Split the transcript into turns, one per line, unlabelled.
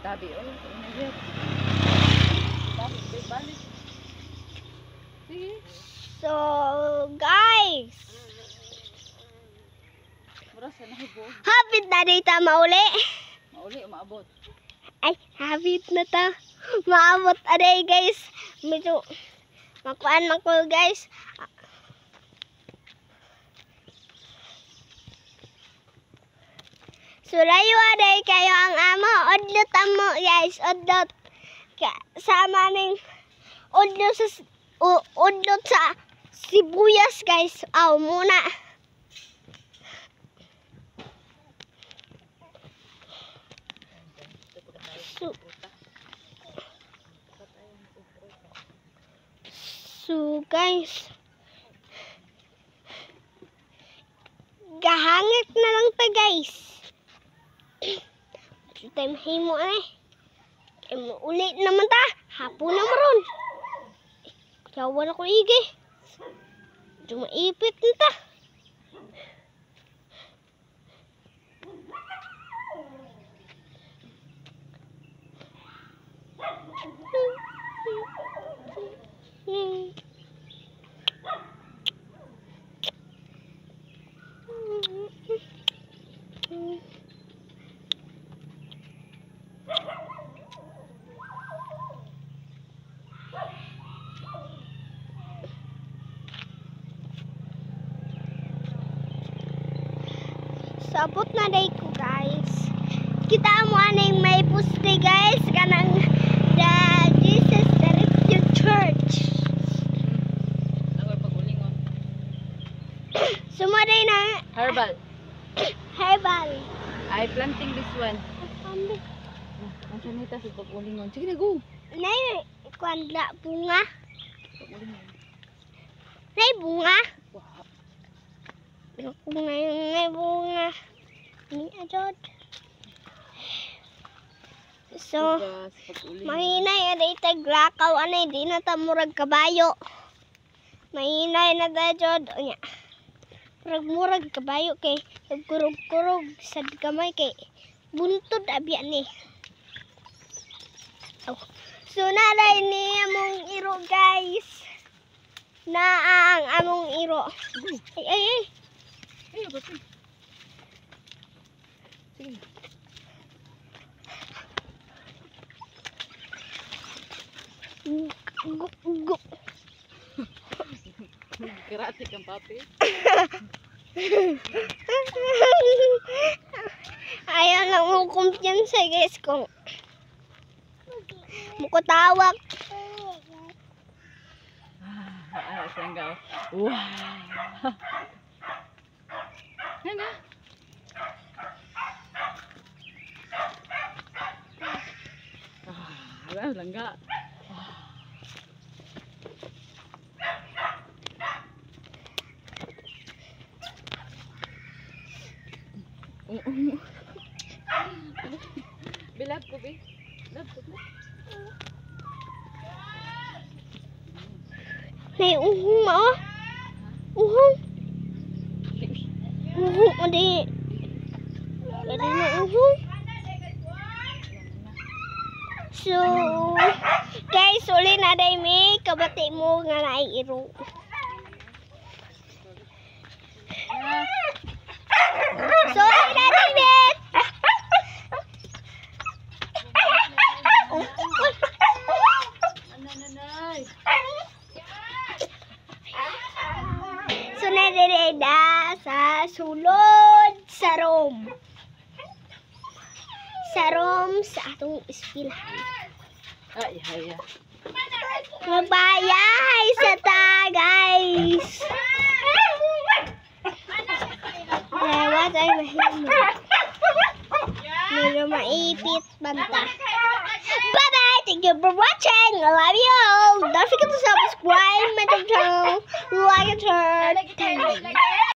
Tabi, oh. Balik. Sige.
So, guys. Habit na dito mauli.
Mauli o maabot?
Ay, habit na ta. Maabot aday, guys. Medyo makuan ko, guys. Sulayo aday kayo ang amo. Odlot amo, guys. Odlot. Sama ning udlot sa sibuyas, guys. Aw muna. So guys, gahangit na lang ta, guys. So time himo ani. Ulit naman ta. Hapon na maron. Yawan ako igi. Dumaipit na ta. Sabot na day ko, guys. Kita mo anong may puste, guys. Kanang the Jesus the Refuge Church.
Ako pag-ulingon.
Sumaday na.
Herbal.
Herbal.
I planting this one. Ang sanita sa pag-ulingon. Sige na, go.
Nay, kwandla bunga.
Pag-ulingon.
Nay, bunga.
Wow.
Bunga yung may bunga. Ni adod. So, mahinay aday taglakaw anay di na ta murag kabayo. Mahinay na dadod nya. Murag kabayo kay kurog-kurog sad kamay kay buntod abi ani. Oh. So naday ni among iro, guys. Na ang among iro. Ay.
Ay, ba't? Sige.
Go.
Karate kang papi.
Ayaw lang mo kumpiyansa, guys, kung mukutawag.
Ah, sanggaw. Wow. Nga. Wala, langga. Bilab ko, be. Bilab ko, be.
May uhong mo. Uhong. Uhong mo di. Pwede na uhong. So, guys, uli na day may kabati mo nga naiiro. So, uli na day bet. So, nadireda sa sulod sa Rome. Sa Rome sa atong eskwelahan.
Ay, haya.
Magbayay sa ta, guys. What ay mahimo. Medyo maipit banta. Bye-bye! Thank you for watching! I love you all! Don't forget to subscribe my channel, like and share.